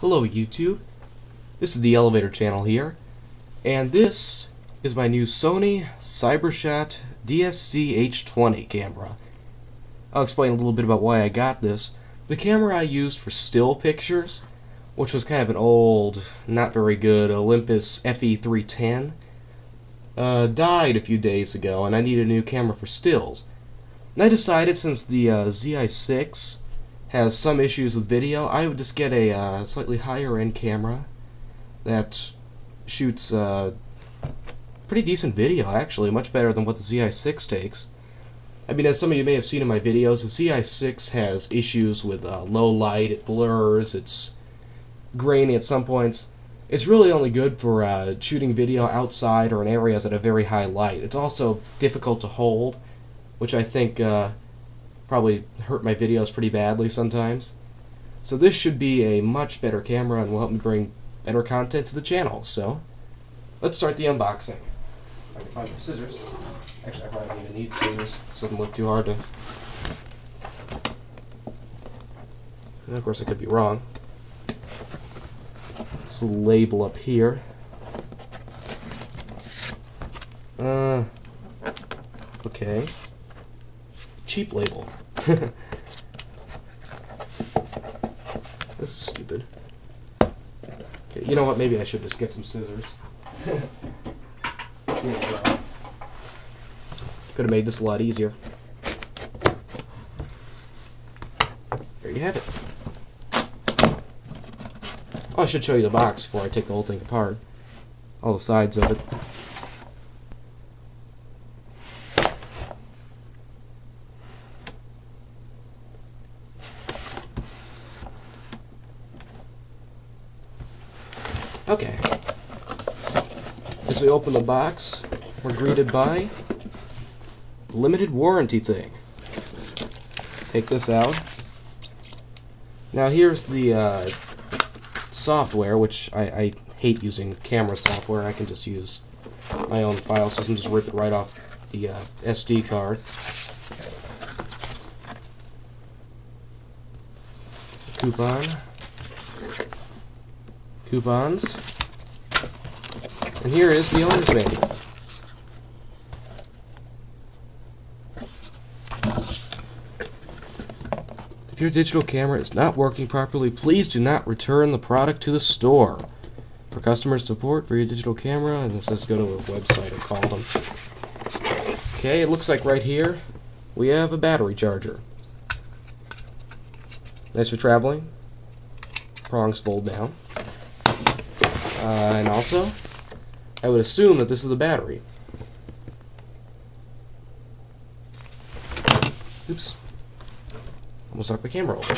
Hello YouTube, this is the Elevator channel here, and this is my new Sony DSC-H20 camera. I'll explain a little bit about why I got this. The camera I used for still pictures, which was kind of an old, not very good Olympus FE310, died a few days ago, and I needed a new camera for stills. And I decided, since the ZI-6 has some issues with video, I would just get a slightly higher end camera that shoots pretty decent video, actually, much better than what the ZI-6 takes. I mean, as some of you may have seen in my videos, the ZI-6 has issues with low light, it blurs, it's grainy at some points. It's really only good for shooting video outside or in areas at a very high light. It's also difficult to hold, which I think probably hurt my videos pretty badly sometimes. So this should be a much better camera and will help me bring better content to the channel. So let's start the unboxing. I can find my scissors. Actually, I probably don't even need scissors. This doesn't look too hard to... And of course, I could be wrong. This little label up here. Okay. Cheap label. This is stupid. Okay, you know what? Maybe I should just get some scissors. Could have made this a lot easier. There you have it. Oh, I should show you the box before I take the whole thing apart. All the sides of it. Okay. As we open the box, we're greeted by a limited warranty thing. Take this out. Now here's the software, which I hate using camera software. I can just use my own file system, just rip it right off the SD card. Coupons, and here is the owner's manual. If your digital camera is not working properly, please do not return the product to the store. For customer support for your digital camera, and this says go to a website and call them. Okay, it looks like right here we have a battery charger. Nice for traveling. Prongs fold down. And also, I would assume that this is the battery. Oops. Almost knocked my camera over.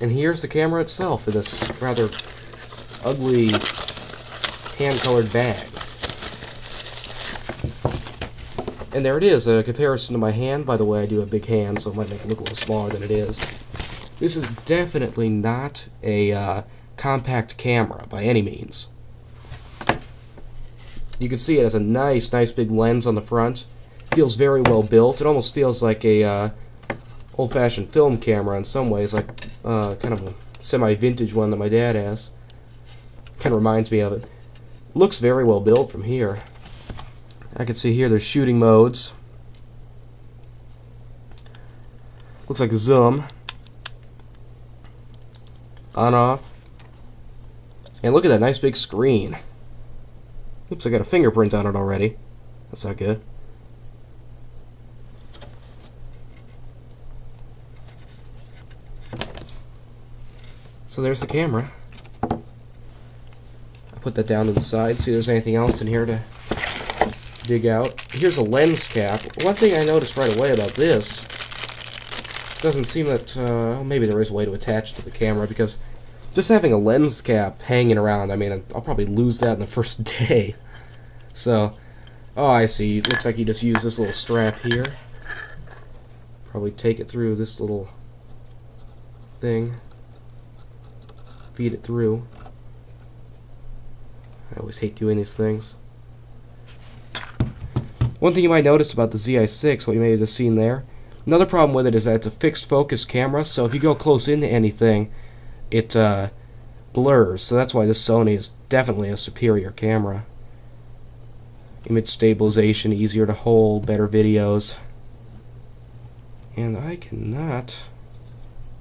And here's the camera itself in this rather ugly tan-colored bag. And there it is, a comparison to my hand. By the way, I do have a big hand, so it might make it look a little smaller than it is. This is definitely not a compact camera by any means. You can see it has a nice big lens on the front. Feels very well built. It almost feels like a old-fashioned film camera in some ways, like kind of a semi-vintage one that my dad has. Kind of reminds me of it. Looks very well built from here. I can see here there's shooting modes. Looks like zoom. On, off. And look at that nice big screen. Oops, I got a fingerprint on it already. That's not good. So there's the camera. I'll put that down to the side, see if there's anything else in here to dig out. Here's a lens cap. One thing I noticed right away about this, doesn't seem that, maybe there is a way to attach it to the camera, because just having a lens cap hanging around, I mean, I'll probably lose that in the first day. So, oh, I see. It looks like you just use this little strap here. Probably take it through this little thing. Feed it through. I always hate doing these things. One thing you might notice about the ZI-6, what you may have just seen there, another problem with it is that it's a fixed focus camera, so if you go close into anything, it blurs, so that's why this Sony is definitely a superior camera. Image stabilization, easier to hold, better videos. And I cannot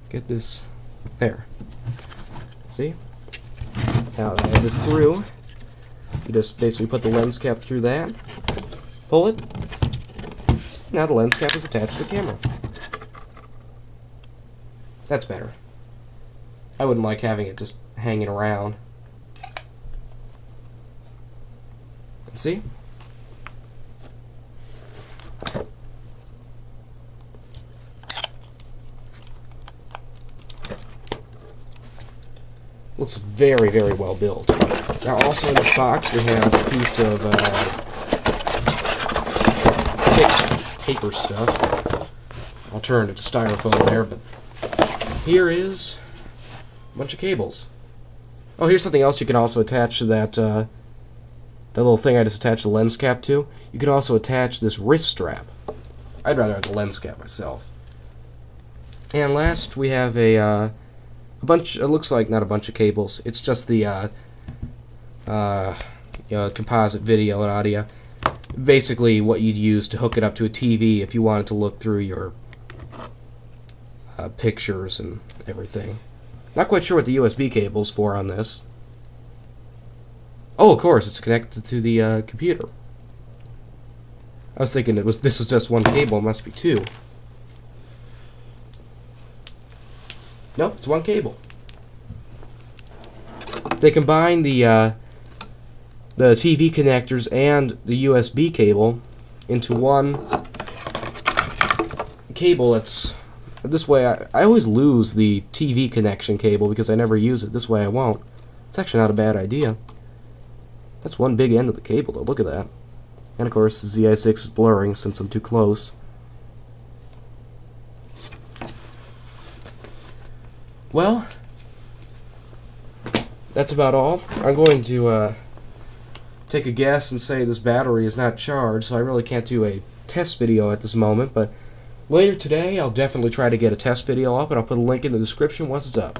get this there. See? Now that I have this through, you just basically put the lens cap through that, pull it. Now the lens cap is attached to the camera. That's better. I wouldn't like having it just hanging around. See? Looks very, very well built. Now also in this box you have a piece of thick paper stuff. I'll turn it to styrofoam there, but here is a bunch of cables. Oh, here's something else you can also attach to that that little thing I just attached the lens cap to. You can also attach this wrist strap. I'd rather have the lens cap myself. And last we have a bunch, it looks like not a bunch of cables, it's just the composite video and audio. Basically what you'd use to hook it up to a TV if you wanted to look through your pictures and everything. Not quite sure what the USB cable's for on this. Oh, of course, it's connected to the computer. I was thinking this was just one cable, it must be two. Nope, it's one cable. They combine the TV connectors and the USB cable into one cable. That's this way. I always lose the TV connection cable because I never use it. This way I won't. It's actually not a bad idea. That's one big end of the cable though. Look at that. And of course the ZI6 is blurring since I'm too close. Well, that's about all. I'm going to take a guess and say this battery is not charged, so I really can't do a test video at this moment, but later today I'll definitely try to get a test video up, and I'll put a link in the description once it's up.